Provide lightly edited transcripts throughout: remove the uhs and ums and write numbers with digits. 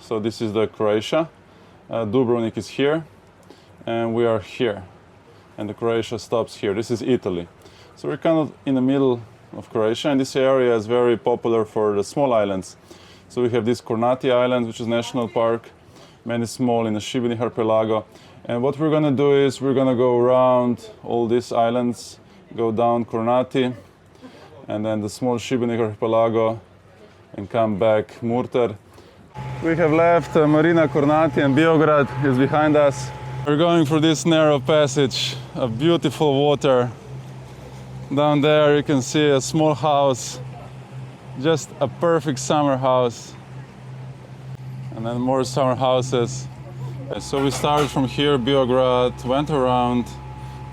So this is the Croatia. Dubrovnik is here, and we are here. And the Croatia stops here. This is Italy. So we're kind of in the middle of Croatia, and this area is very popular for the small islands. So we have this Kornati island, which is national park, many small in the Sibenik arhipelago. And what we're gonna do is we're gonna go around all these islands, go down Kornati, and then the small Sibenik arhipelago, and come back Murter. We have left Marina Kornati, and Biograd is behind us. We're going through this narrow passage of beautiful water. Down there you can see a small house, just a perfect summer house. And then more summer houses. So we started from here, Biograd, went around.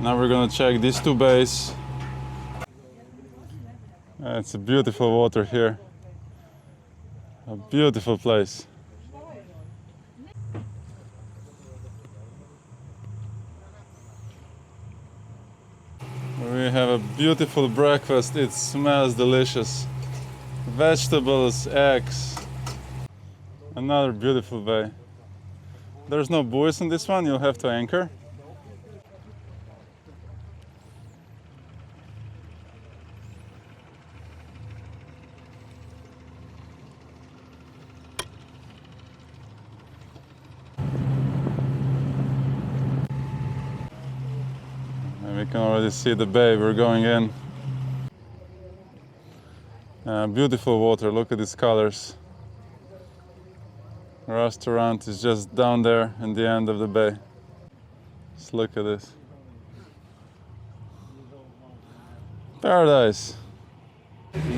Now we're gonna check these two bays. It's a beautiful water here. A beautiful place. We have a beautiful breakfast. It smells delicious. Vegetables, eggs. Another beautiful bay. There's no buoys in this one, you'll have to anchor. And we can already see the bay we're going in. Beautiful water, look at these colors. The restaurant is just down there in the end of the bay. Just look at this. Paradise.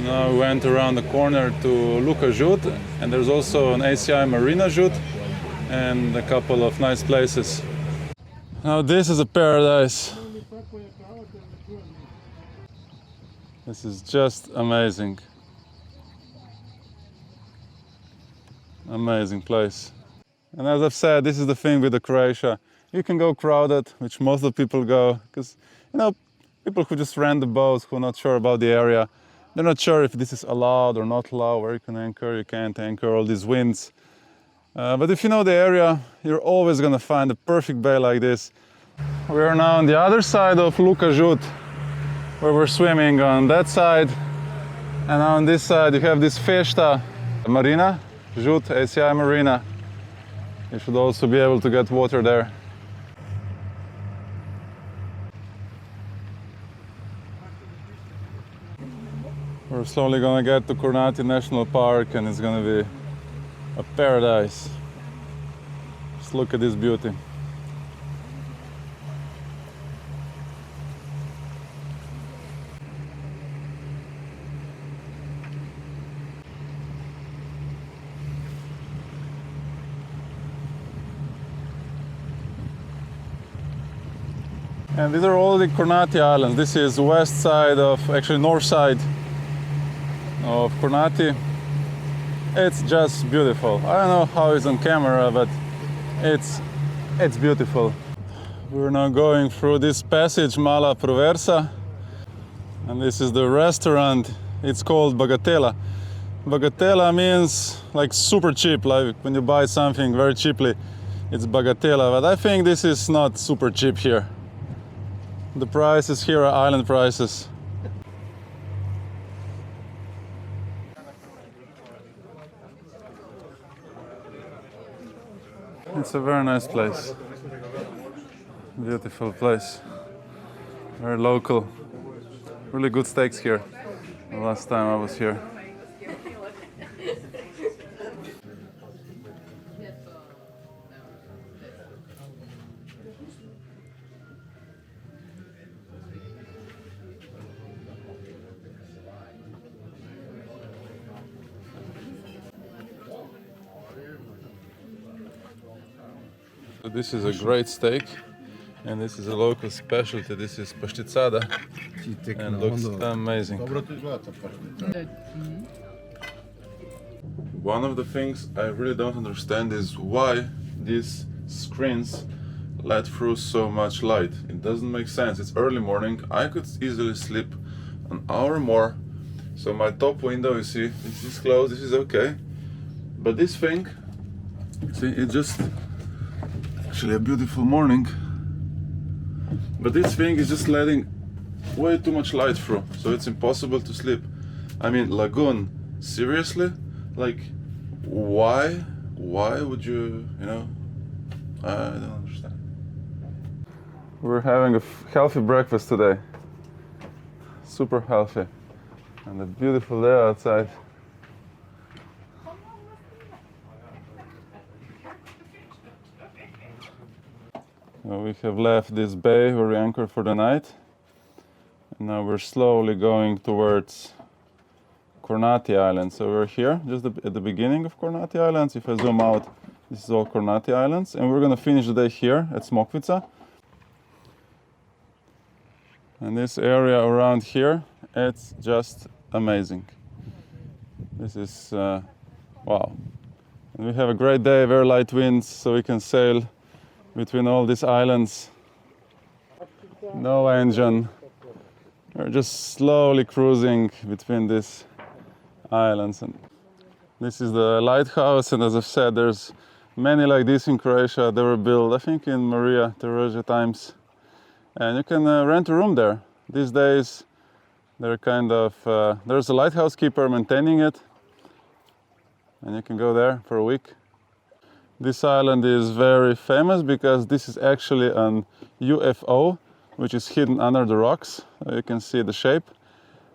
Now we went around the corner to Luka Žut, and there's also an ACI Marina Žut and a couple of nice places. Now this is a paradise. This is just amazing. Amazing place. And as I've said, this is the thing with the Croatia. You can go crowded, which most of the people go, because, you know, people who just rent the boats, who are not sure about the area, they're not sure if this is allowed or not allowed, where you can anchor, you can't anchor, all these winds. But if you know the area, you're always gonna find a perfect bay like this. We are now on the other side of Luka Žut, where we're swimming on that side. And on this side you have this Fešta Marina, Žut, ACI Marina. You should also be able to get water there. We're slowly gonna get to Kornati National Park, and it's gonna be a paradise. Just look at this beauty. And these are all the Kornati Islands. This is west side of, actually north side of Kornati. It's just beautiful. I don't know how it's on camera, but it's beautiful. We're now going through this passage, Mala Proversa. And this is the restaurant. It's called Bagatela. Bagatela means like super cheap, like when you buy something very cheaply, it's Bagatela. But I think this is not super cheap here. The prices here are island prices. It's a very nice place. Beautiful place. Very local. Really good steaks here. The last time I was here. So this is a great steak, and this is a local specialty. This is pašticada, and looks amazing. One of the things I really don't understand is why these screens let through so much light. It doesn't make sense. It's early morning. I could easily sleep an hour more. So my top window, you see, this is closed, this is okay. But this thing See, it's just actually a beautiful morning, but this thing is just letting way too much light through, so it's impossible to sleep. I mean, Lagoon, seriously? Like, why would you know, I don't understand. We're having a healthy breakfast today, super healthy, and a beautiful day outside. We have left this bay where we anchored for the night, and now we're slowly going towards Kornati Island. So we're here, just at the beginning of Kornati Islands. If I zoom out, this is all Kornati Islands, and we're gonna finish the day here at Smokvica. And this area around here, it's just amazing. This is, wow. And we have a great day, very light winds, so we can sail between all these islands. No engine. We're just slowly cruising between these islands. And this is the lighthouse, and as I've said, there's many like this in Croatia. They were built, I think, in Maria Terezia times. And you can rent a room there. These days, they're kind of, there's a lighthouse keeper maintaining it, and you can go there for a week. This island is very famous because this is actually an UFO, which is hidden under the rocks. You can see the shape.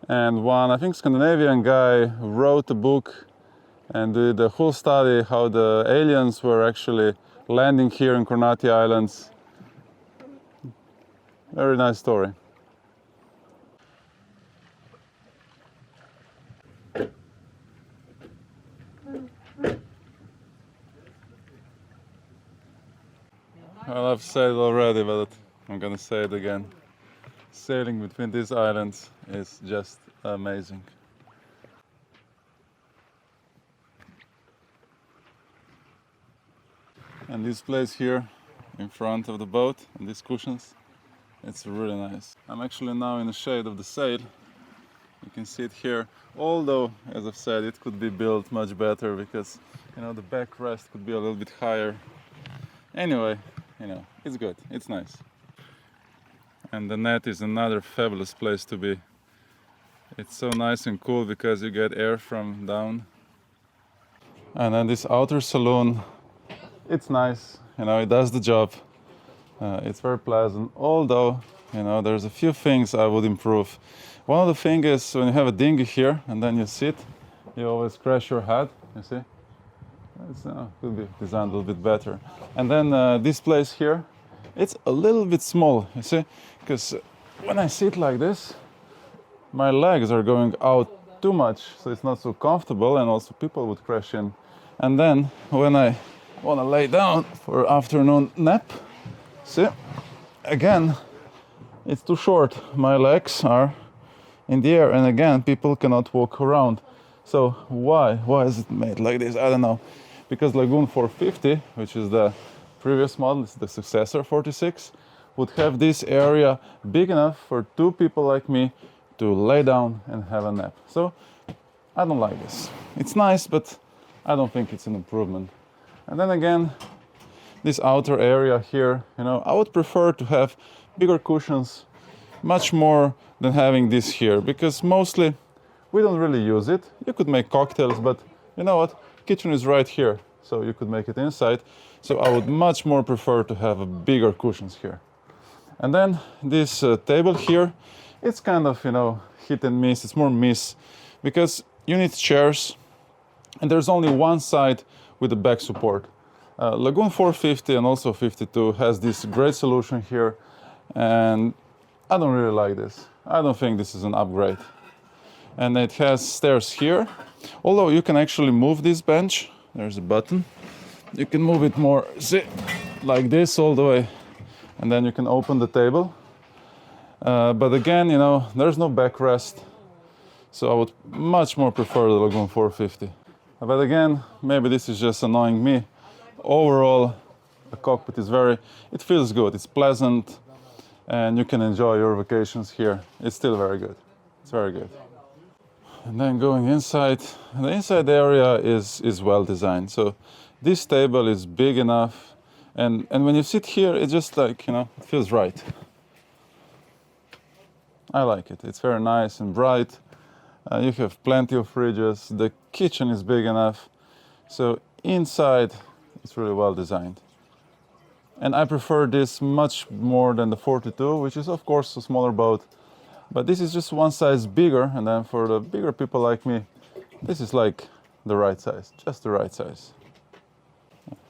And one, I think, Scandinavian guy wrote a book and did a whole study how the aliens were actually landing here in Kornati Islands. Very nice story. Well, I've said it already, but I'm gonna say it again. Sailing between these islands is just amazing. And this place here in front of the boat, and these cushions, it's really nice. I'm actually now in the shade of the sail. You can see it here. Although, as I've said, it could be built much better because, you know, the backrest could be a little bit higher. Anyway, you know, it's good, it's nice. And the net is another fabulous place to be. It's so nice and cool because you get air from down. And then this outer saloon, it's nice, you know, it does the job. It's very pleasant, although, you know, there's a few things I would improve. One of the things is when you have a dinghy here and then you sit, you always crash your head, you see? It's could be designed a little bit better. And then this place here, it's a little bit small, you see? Because when I sit like this, my legs are going out too much, so it's not so comfortable, and also people would crash in. And then when I want to lay down for afternoon nap, see, again, it's too short. My legs are in the air, and again, people cannot walk around. So why is it made like this? I don't know. Because Lagoon 450, which is the previous model, it's the successor 46, would have this area big enough for two people like me to lay down and have a nap. So I don't like this. It's nice, but I don't think it's an improvement. And then again, this outer area here, you know, I would prefer to have bigger cushions, much more than having this here, because mostly we don't really use it. You could make cocktails, but you know what? Kitchen is right here, so you could make it inside. So I would much more prefer to have a bigger cushions here. And then this table here, it's kind of, you know, hit and miss. It's more miss because you need chairs, and there's only one side with the back support. Lagoon 450 and also 52 has this great solution here, and I don't really like this. I don't think this is an upgrade. And it has stairs here, although you can actually move this bench. There's a button. You can move it more, see, like this all the way, and then you can open the table. But again, you know, there's no backrest, so I would much more prefer the Lagoon 450. But again, maybe this is just annoying me. Overall, the cockpit is it feels good, it's pleasant, and you can enjoy your vacations here. It's still very good. It's very good. And then going inside, the inside area is well designed. So This table is big enough, and when you sit here, it's just like, you know, it feels right. I like it. It's very nice and bright. You have plenty of fridges. The kitchen is big enough. So inside, it's really well designed. And I prefer this much more than the 42, which is of course a smaller boat. But this is just one size bigger, and then for the bigger people like me, this is like the right size, just the right size.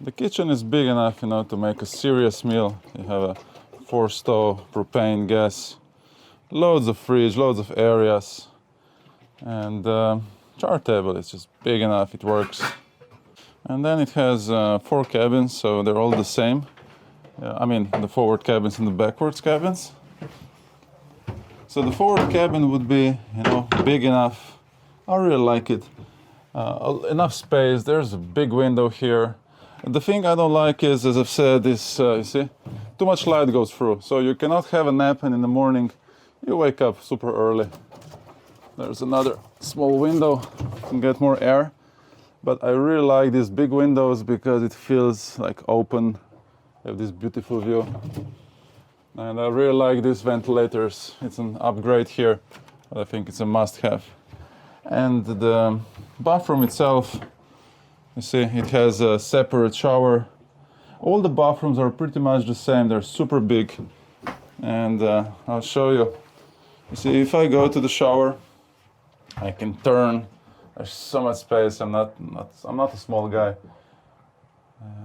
The kitchen is big enough, you know, to make a serious meal. You have a 4-stove propane gas, loads of fridge, loads of areas, and char table is just big enough, it works. And then it has 4 cabins, so they're all the same. I mean, the forward cabins and the backwards cabins. So the forward cabin would be, you know, big enough. I really like it. Enough space. There's a big window here. And the thing I don't like is, as I've said, is you see, too much light goes through. So you cannot have a nap, and in the morning you wake up super early. There's another small window. You can get more air. But I really like these big windows because it feels like open. You have this beautiful view. And I really like these ventilators. It's an upgrade here, but I think it's a must-have. And the bathroom itself, you see, it has a separate shower. All the bathrooms are pretty much the same. They're super big. And I'll show you. You see, if I go to the shower, I can turn. There's so much space. I'm not a small guy.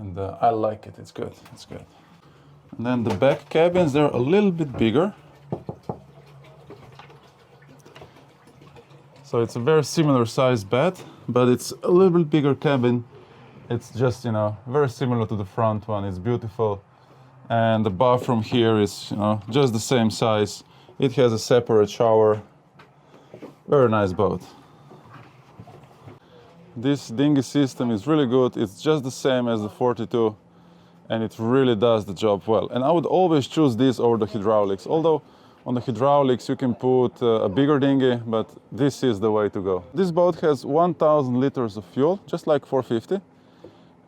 And I like it. It's good. It's good. And then the back cabins, they're a little bit bigger. So it's a very similar size bed, but it's a little bit bigger cabin. It's just, you know, very similar to the front one. It's beautiful. And the bathroom here is, you know, just the same size. It has a separate shower. Very nice boat. This dinghy system is really good. It's just the same as the 42. And it really does the job well. And I would always choose this over the hydraulics. Although on the hydraulics you can put a bigger dinghy, but this is the way to go. This boat has 1,000 liters of fuel, just like 450,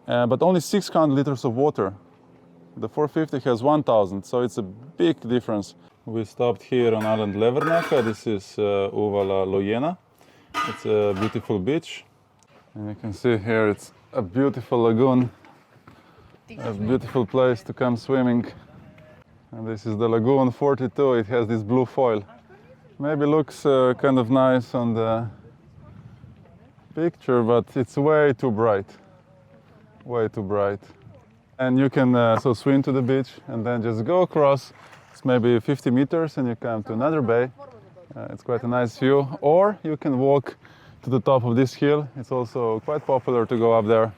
but only 600 liters of water. The 450 has 1,000, so it's a big difference. We stopped here on island Levernaka. This is Uvala Lojena. It's a beautiful beach. And you can see here it's a beautiful lagoon. A beautiful place to come swimming. And this is the Lagoon 42. It has this blue foil. Maybe looks kind of nice on the picture, but it's way too bright. Way too bright. And you can so swim to the beach and then just go across. It's maybe 50 meters and you come to another bay. It's quite a nice view. Or you can walk to the top of this hill. It's also quite popular to go up there.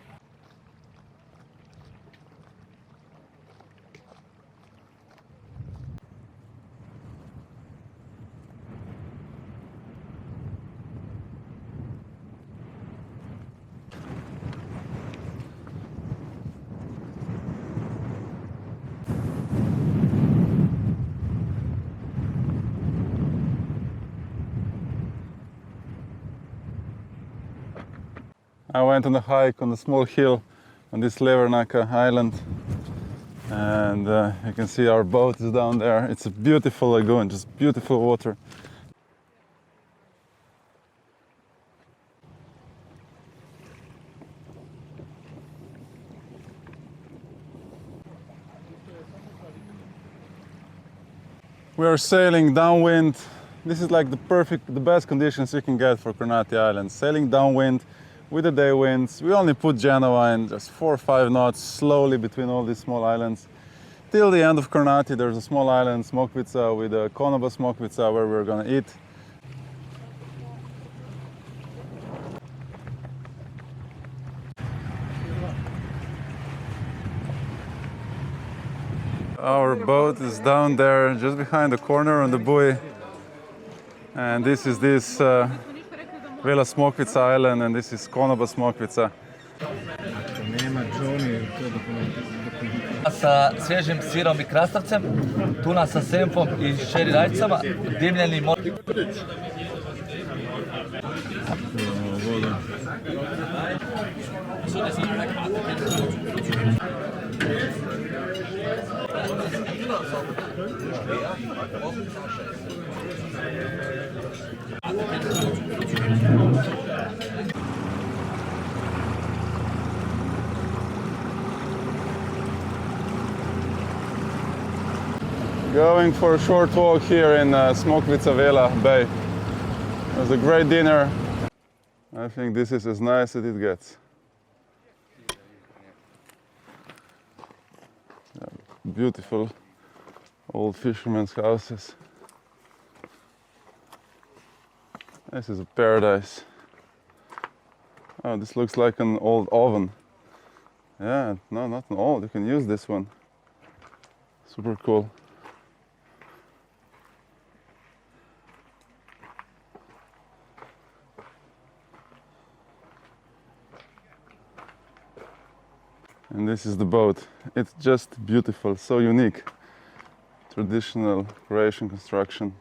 I went on a hike on a small hill on this Levernaka island, and you can see our boat is down there. It's a beautiful lagoon, just beautiful water. We are sailing downwind. This is like the best conditions you can get for Kornati Island. Sailing downwind with the day winds. We only put Genoa in just 4 or 5 knots slowly between all these small islands. Till the end of Kornati, there's a small island, Smokvica, with a Konoba Smokvica where we're gonna eat. Our boat is down there, just behind the corner on the buoy. And this is Vela Smokvica Island, and this is Konoba Smokvica. Sa svježim sirom i krastavcem, tuna sa sempom i šeri rajcama, dimljeni Going for a short walk here in Smokvica Vela Bay. It was a great dinner. I think this is as nice as it gets. Beautiful old fishermen's houses. This is a paradise. Oh, this looks like an old oven. Yeah, no, not an old. You can use this one. Super cool. And this is the boat. It's just beautiful, so unique. Traditional Croatian construction.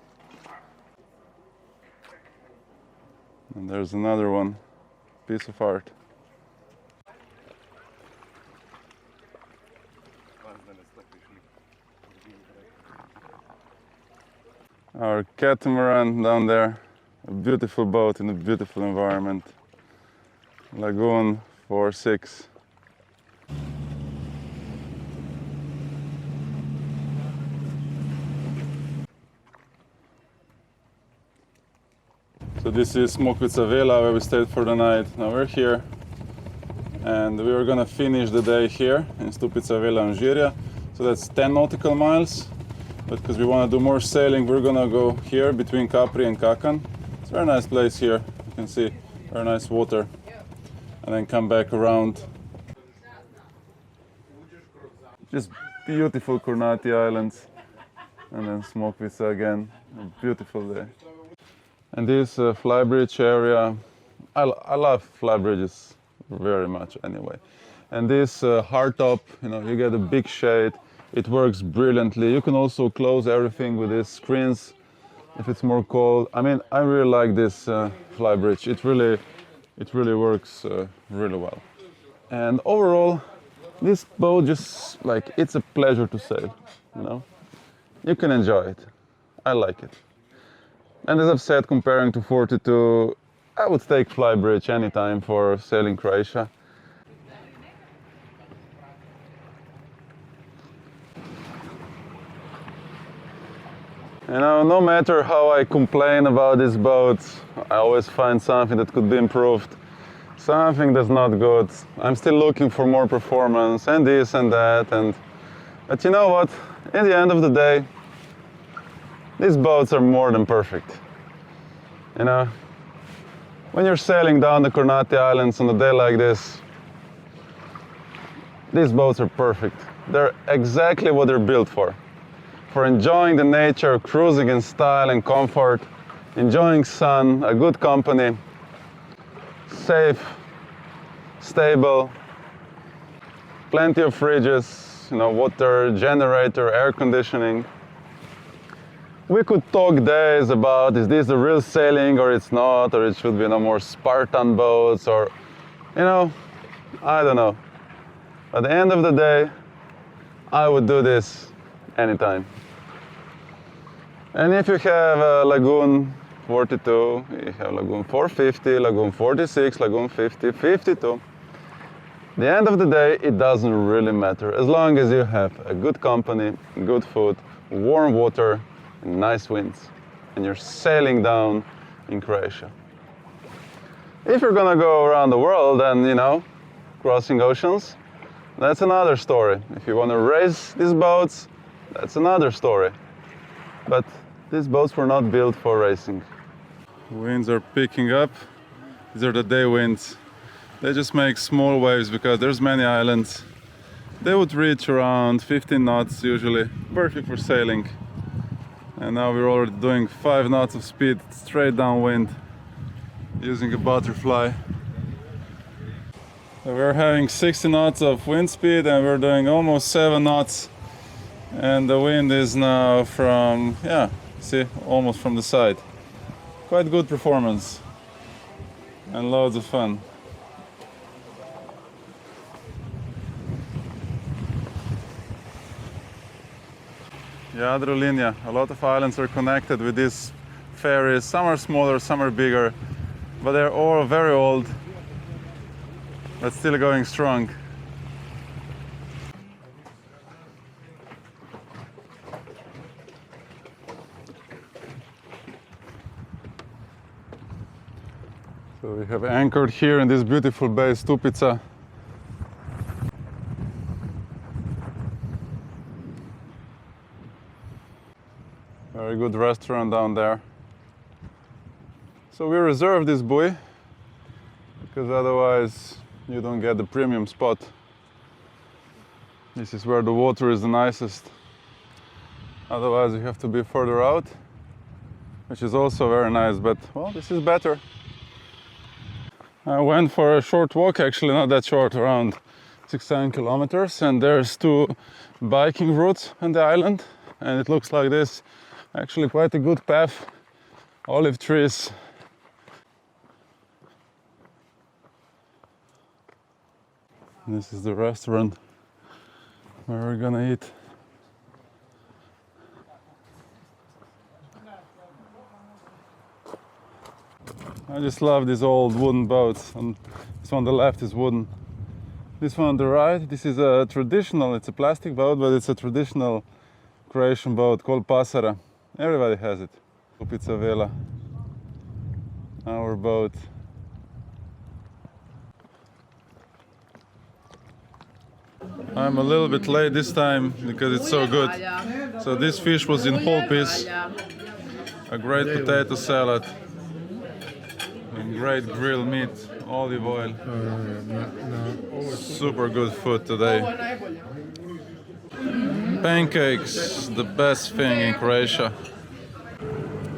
And there's another one, piece of art. Our catamaran down there, a beautiful boat in a beautiful environment. Lagoon 4-6. So this is Smokvica Vela where we stayed for the night. Now we're here and we were gonna finish the day here in Stupica Vela and Žirja. So that's 10 nautical miles. But because we want to do more sailing, we're gonna go here between Capri and Kakan. It's a very nice place here. You can see very nice water. And then come back around. Just beautiful Kornati Islands. And then Smokvica again. A beautiful day. And this flybridge area, I love flybridges very much anyway. And this hardtop, you get a big shade. It works brilliantly. You can also close everything with these screens if it's more cold. I mean, I really like this flybridge. It really works really well. And overall, this boat just it's a pleasure to sail. You can enjoy it. I like it. And as I've said, comparing to 42, I would take flybridge anytime for sailing Croatia. No matter how I complain about these boats, I always find something that could be improved. Something that's not good. I'm still looking for more performance and this and that. But you know what? In the end of the day, these boats are more than perfect. When you're sailing down the Kornati Islands on a day like this, these boats are perfect. They're exactly what they're built for. For enjoying the nature, cruising in style and comfort, enjoying sun, a good company, safe, stable, plenty of fridges, water, generator, air conditioning. We could talk days about is this the real sailing or it's not, or it should be more Spartan boats, or I don't know. At the end of the day, I would do this anytime. And if you have a Lagoon 42, you have Lagoon 450, Lagoon 46, Lagoon 50, 52. At the end of the day, it doesn't really matter. As long as you have a good company, good food, warm water, and nice winds, and you're sailing down in Croatia. If you're gonna go around the world and, crossing oceans, that's another story. If you want to race these boats, that's another story. But these boats were not built for racing. Winds are picking up. These are the day winds. They just make small waves because there's many islands. They would reach around 15 knots usually, perfect for sailing. And now we're already doing 5 knots of speed straight downwind using a butterfly. So we're having 60 knots of wind speed and we're doing almost 7 knots. And the wind is now from, almost from the side. Quite good performance and loads of fun. Jadrolinja. A lot of islands are connected with these ferries. Some are smaller, some are bigger, but they're all very old, but still going strong. So we have anchored here in this beautiful bay, Stupica. Very good restaurant down there. So we reserved this buoy because otherwise you don't get the premium spot. This is where the water is the nicest. Otherwise you have to be further out, which is also very nice, but well, this is better. I went for a short walk, actually not that short, around 6-7 kilometers, and there's 2 biking routes on the island, and it looks like this. Actually quite a good path, olive trees. This is the restaurant where we're gonna eat. I just love these old wooden boats, and this one on the left is wooden. This one on the right, this is a traditional, it's a plastic boat, but it's a traditional Croatian boat called Pasara. Everybody has it. Stupica Vela, our boat. I'm a little bit late this time because it's so good. So this fish was in whole piece, a great potato salad, and great grilled meat, olive oil. Super good food today. Pancakes, the best thing in Croatia.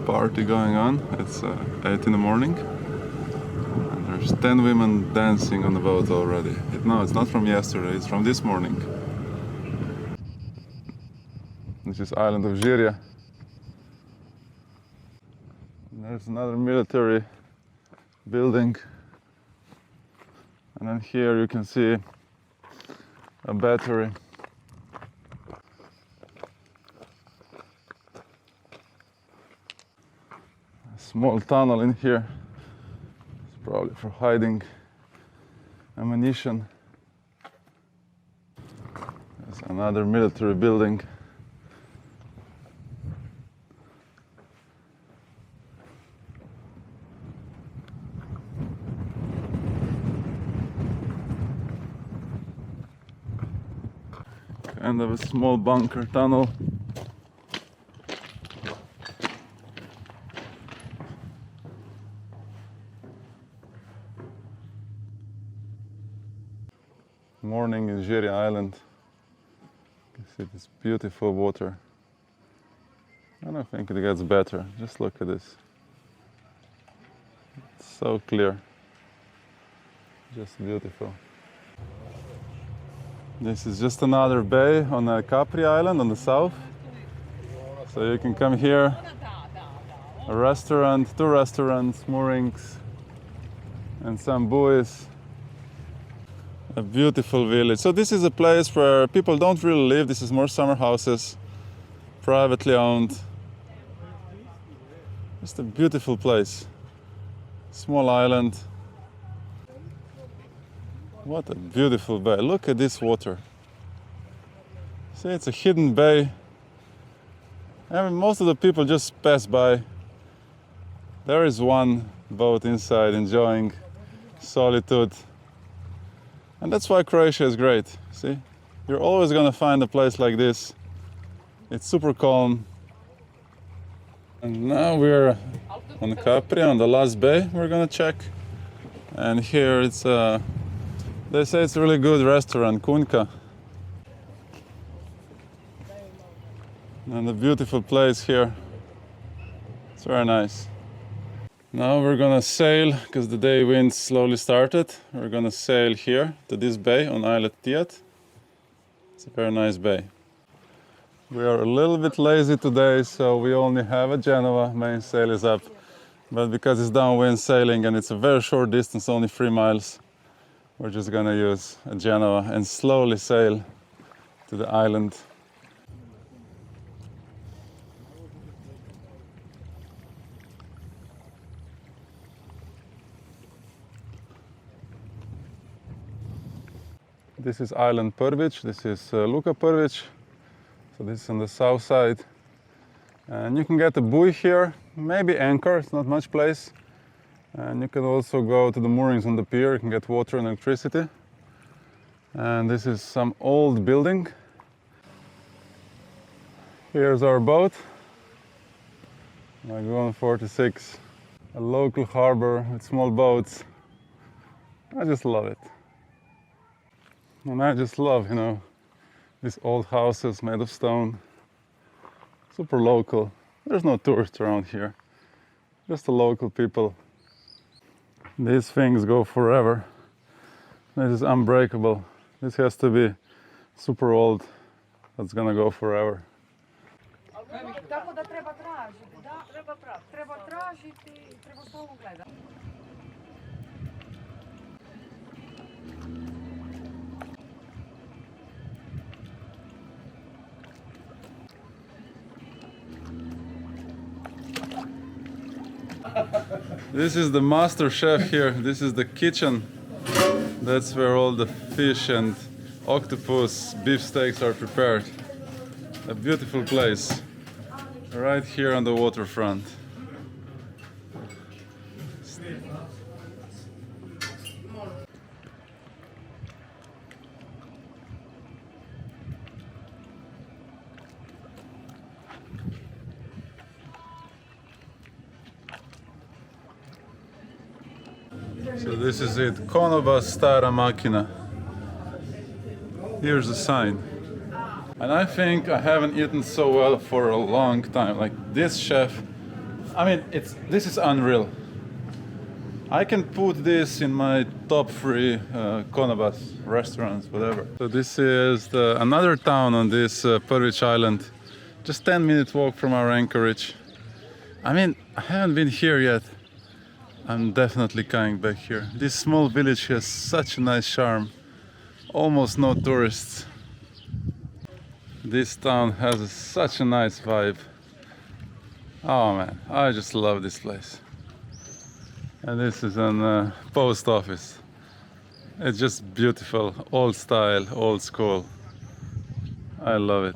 Party going on. It's 8 in the morning. And there's 10 women dancing on the boat already. No, it's not from yesterday, it's from this morning. This is island of Žirja. And there's another military building. And then here you can see a battery. Small tunnel in here. It's probably for hiding ammunition. There's another military building. Kind of a small bunker tunnel. Morning in Žirja Island. You can see this beautiful water. I don't think it gets better. Just look at this. It's so clear. Just beautiful. This is just another bay on a Capri Island on the south. So you can come here. A restaurant, 2 restaurants, moorings, and some buoys. A beautiful village. So this is a place where people don't really live. This is more summer houses, privately owned. Just a beautiful place. Small island. What a beautiful bay. Look at this water. See, it's a hidden bay. I mean, most of the people just pass by. There is one boat inside enjoying Solitude. And that's why Croatia is great, see? You're always gonna find a place like this. It's super calm. And now we're on Capri, on the last bay we're gonna check. And here it's they say it's a really good restaurant, Kunka. And a beautiful place here. It's very nice. Now we're gonna sail, because the day wind slowly started. We're gonna sail here to this bay on Islet Tiat. It's a very nice bay. We are a little bit lazy today, so we only have a Genoa, main sail is up. But because it's downwind sailing and it's a very short distance, only 3 miles, we're just gonna use a Genoa and slowly sail to the island. This is Island Prvić, this is Luka Prvić, so this is on the south side. And you can get a buoy here, maybe anchor, it's not much place. And you can also go to the moorings on the pier, you can get water and electricity. And this is some old building. Here's our boat, Lagoon 46, a local harbor with small boats. I just love it. And I just love, you know, these old houses made of stone. Super local. There's no tourists around here, just the local people. These things go forever. This is unbreakable. This has to be super old. That's gonna go forever. Tako da treba tražiti, da, treba tražiti, treba stalno gledati. This is the master chef here. This is the kitchen. That's where all the fish and octopus beefsteaks are prepared. A beautiful place. Right here on the waterfront. So this is it, Konoba Stara Makina. Here's the sign. And I think I haven't eaten so well for a long time. Like this chef, I mean, this is unreal. I can put this in my top 3 Konobas restaurants, whatever. So this is another town on this Prvić island. Just 10-minute walk from our Anchorage. I mean, I haven't been here yet. I'm definitely coming back here. This small village has such a nice charm. Almost no tourists. This town has such a nice vibe. Oh man, I just love this place. And this is a post office. It's just beautiful, old style, old school. I love it.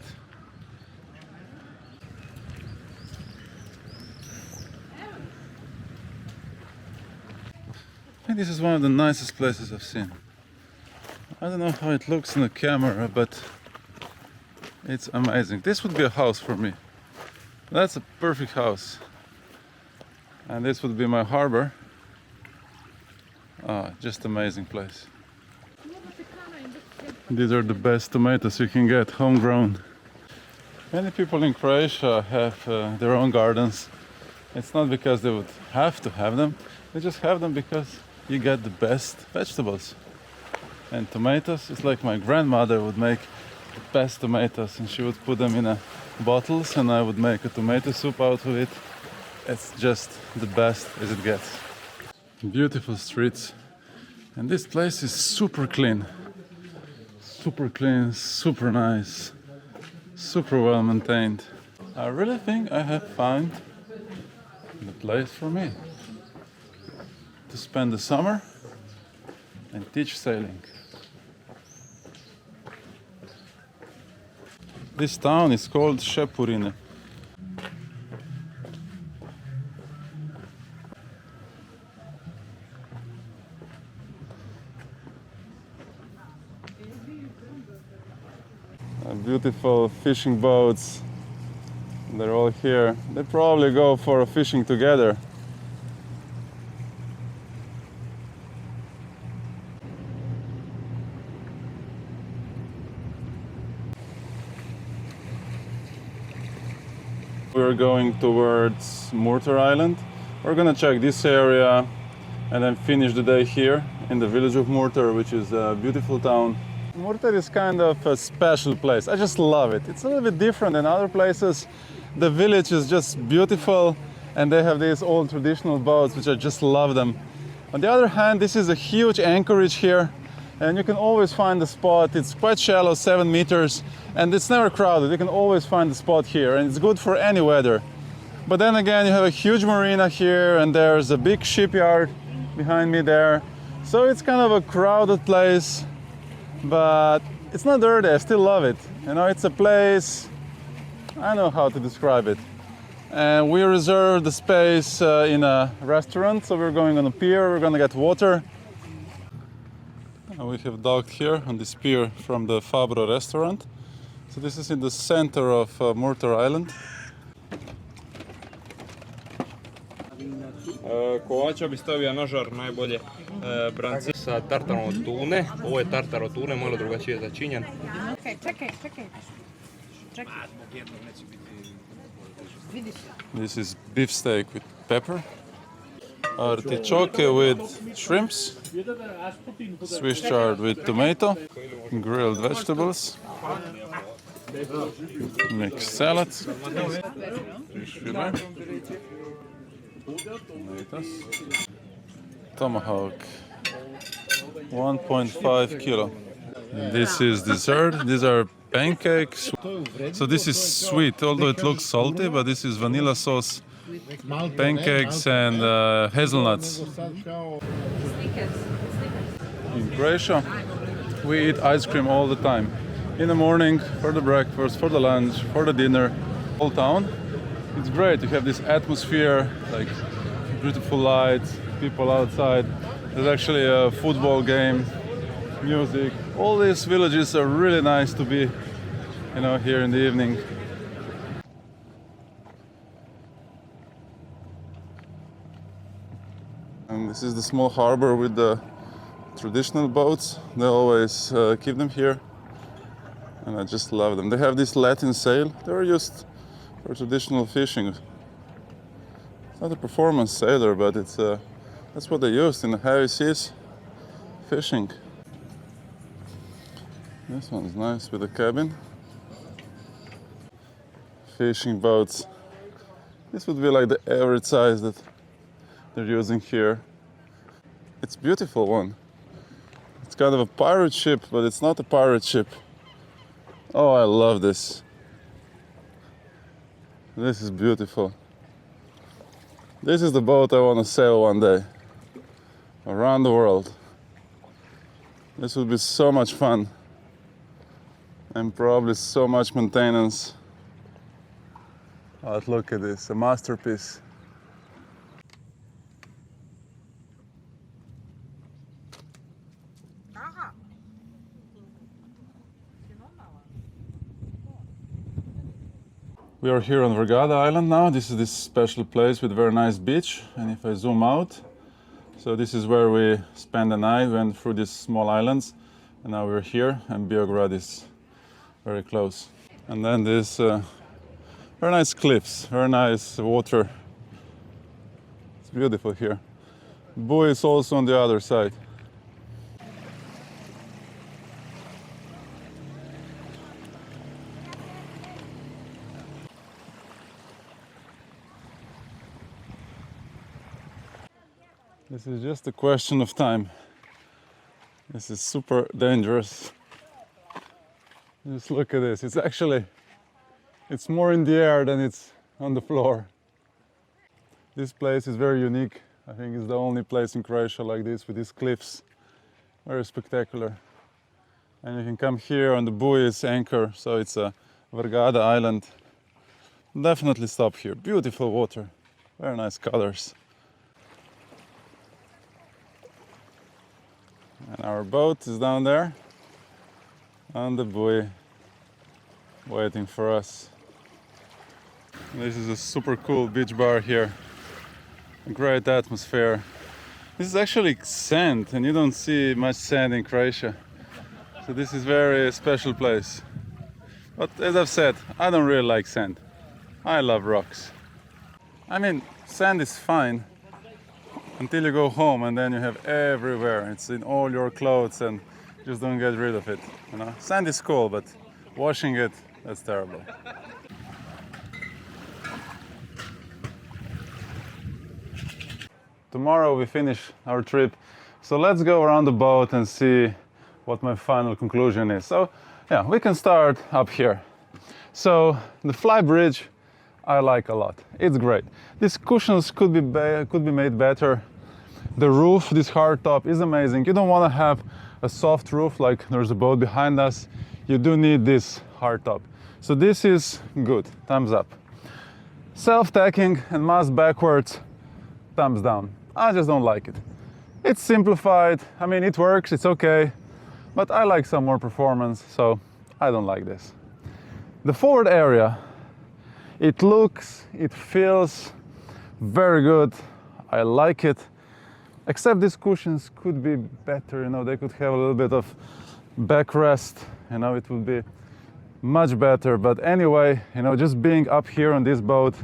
I think this is one of the nicest places I've seen. I don't know how it looks in the camera, but it's amazing. This would be a house for me. That's a perfect house. And this would be my harbor. Just amazing place. These are the best tomatoes you can get, homegrown. Many people in Croatia have their own gardens. It's not because they would have to have them. They just have them because you get the best vegetables. And tomatoes, it's like my grandmother would make the best tomatoes and she would put them in bottles and I would make a tomato soup out of it. It's just the best as it gets. Beautiful streets. And this place is super clean. Super clean, super nice, super well maintained. I really think I have found the place for me. To spend the summer and teach sailing. This town is called Šepurine. Beautiful fishing boats. They're all here. They probably go for fishing together. We're going towards Murter Island. We're gonna check this area and then finish the day here in the village of Murter, which is a beautiful town. Murter is kind of a special place. I just love it. It's a little bit different than other places. The village is just beautiful and they have these old traditional boats, which I just love them. On the other hand, this is a huge anchorage here and you can always find the spot. It's quite shallow, 7 meters, and it's never crowded. You can always find the spot here, and it's good for any weather. But then again, you have a huge marina here, and there's a big shipyard behind me there. So it's kind of a crowded place, but it's not dirty. I still love it. You know, it's a place, I know how to describe it. And we reserved the space in a restaurant, so we're going on a pier, we're gonna get water. And we have docked here on this pier from the Fabro restaurant. So this is in the center of Murter Island. Kolača bi stavio na žar najbolje branci sa tartarom od tune. Ovo je tartar od tune, malo drugačije začinjen. Čekaj. This is beef steak with pepper. Artichoke with shrimps. Swiss chard with tomato. Grilled vegetables. Mixed salad. Fish fillet. Tomatoes. Tomahawk. 1.5 kilo. This is dessert. These are pancakes. So this is sweet, although it looks salty, but this is vanilla sauce, pancakes and hazelnuts. In Croatia, we eat ice cream all the time. In the morning, for the breakfast, for the lunch, for the dinner, whole town. It's great. You have this atmosphere, like beautiful lights, people outside. There's actually a football game, music. All these villages are really nice to be, you know, here in the evening. And this is the small harbor with the traditional boats. They always keep them here, and I just love them. They have this Latin sail. They're used for traditional fishing. It's not a performance sailor, but it's that's what they used in the heavy seas, fishing. This one's nice with a cabin. Fishing boats. This would be like the average size that they're using here. It's a beautiful one. It's kind of a pirate ship, but it's not a pirate ship. Oh, I love this. This is beautiful. This is the boat I want to sail one day. Around the world. This would be so much fun. And probably so much maintenance. Oh, look at this, a masterpiece. We are here on Vergada Island now. This is this special place with a very nice beach. And if I zoom out, so this is where we spent the night, went through these small islands, and now we're here, and Biograd is very close. And then this very nice cliffs, very nice water. It's beautiful here. Buoy is also on the other side. This is just a question of time. This is super dangerous. Just look at this. It's more in the air than it's on the floor. This place is very unique. I think it's the only place in Croatia like this with these cliffs. Very spectacular. And you can come here on the buoy is anchor, so it's a Vergada island. Definitely stop here. Beautiful water. Very nice colors. And our boat is down there on the buoy waiting for us. This is a super cool beach bar here. A great atmosphere. This is actually sand, and you don't see much sand in Croatia. So this is very special place. But as I've said, I don't really like sand. I love rocks. I mean, sand is fine until you go home, and then you have everywhere. It's in all your clothes, and just don't get rid of it. You know, sand is cool, but washing it, that's terrible. Tomorrow we finish our trip, so let's go around the boat and see what my final conclusion is. So yeah, we can start up here. So the fly bridge I like a lot. It's great. These cushions could be made better. The roof, this hard top, is amazing. You don't want to have a soft roof, like there's a boat behind us, you do need this hard top. So this is good, thumbs up. Self-tacking and mast backwards, thumbs down. I just don't like it. It's simplified, I mean it works, it's okay, but I like some more performance, so I don't like this. The forward area, it looks, it feels very good. I like it, except these cushions could be better, you know, they could have a little bit of backrest, you know, it would be much better. But anyway, you know, just being up here on this boat,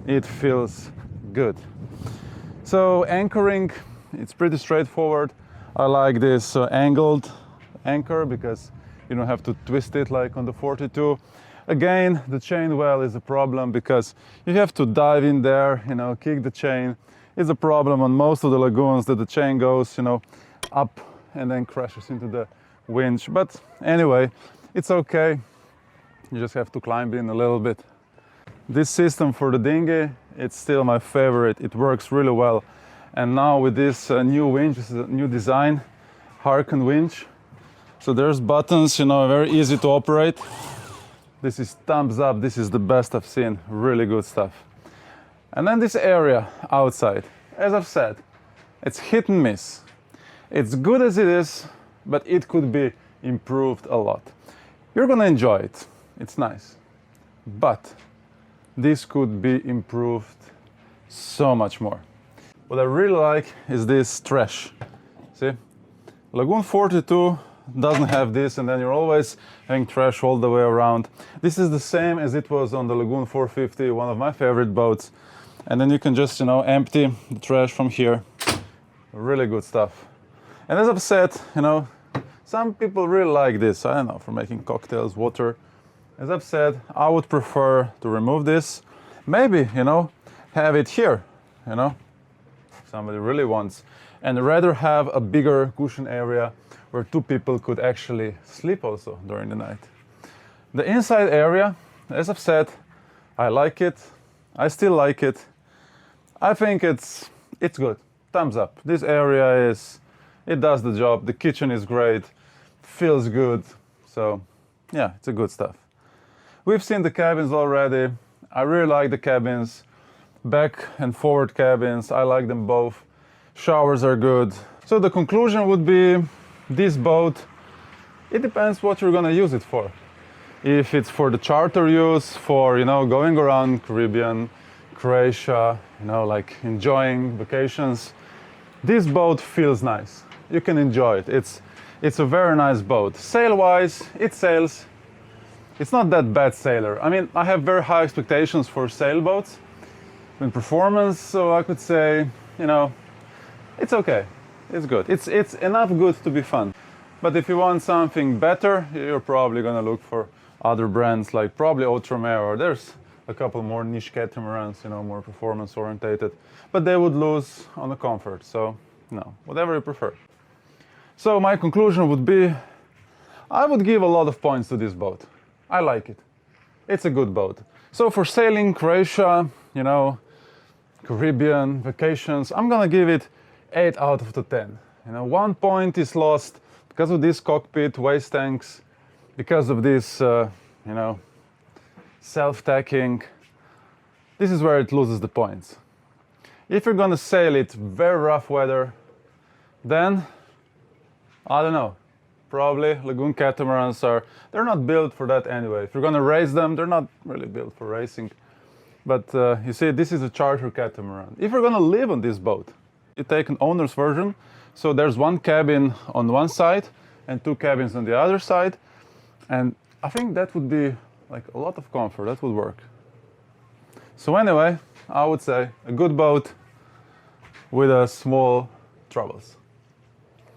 it feels good. So anchoring, it's pretty straightforward. I like this angled anchor because you don't have to twist it like on the 42. Again, the chain well is a problem because you have to dive in there, you know, kick the chain. It's a problem on most of the lagoons that the chain goes, you know, up and then crashes into the winch. But anyway, it's okay. You just have to climb in a little bit. This system for the dinghy, it's still my favorite. It works really well. And now with this new winch, this is a new design, Harken winch. So there's buttons, you know, very easy to operate. This is thumbs up, this is the best I've seen, really good stuff. And then this area outside, as I've said, it's hit and miss. It's good as it is, but it could be improved a lot. You're gonna enjoy it, it's nice. But this could be improved so much more. What I really like is this trash. See, Lagoon 42 doesn't have this, and then you're always having trash all the way around. This is the same as it was on the Lagoon 450, one of my favorite boats. And then you can just, you know, empty the trash from here. Really good stuff. And as I've said, you know, some people really like this, I don't know, for making cocktails, water. As I've said, I would prefer to remove this. Maybe, you know, have it here, you know, if somebody really wants. And rather have a bigger cushion area where two people could actually sleep also during the night. The inside area, as I've said, I like it. I still like it. I think it's good. Thumbs up. This area it does the job. The kitchen is great. Feels good. So yeah, it's a good stuff. We've seen the cabins already. I really like the cabins. Back and forward cabins, I like them both. Showers are good. So the conclusion would be, this boat, it depends what you're gonna use it for. If it's for the charter use, for, you know, going around Caribbean, Croatia, you know, like enjoying vacations, this boat feels nice. You can enjoy it. It's a very nice boat. Sail-wise, it sails. It's not that bad sailor. I mean, I have very high expectations for sailboats in performance, so I could say, you know, it's okay. It's good. It's enough good to be fun. But if you want something better, you're probably gonna look for other brands like probably Outre-mer, or there's a couple more niche catamarans, you know, more performance orientated. But they would lose on the comfort, so no, whatever you prefer. So my conclusion would be, I would give a lot of points to this boat. I like it. It's a good boat. So for sailing Croatia, you know, Caribbean, vacations, I'm gonna give it 8 out of the 10. You know, 1 point is lost because of this cockpit, waste tanks, because of this, you know, self-tacking. This is where it loses the points. If you're gonna sail it very rough weather, then, I don't know, probably Lagoon catamarans they're not built for that anyway. If you're gonna race them, they're not really built for racing. But you see, this is a charter catamaran. If you're gonna live on this boat, you take an owner's version, so there's one cabin on one side and 2 cabins on the other side, and I think that would be like a lot of comfort. That would work. So anyway, I would say a good boat with a small troubles.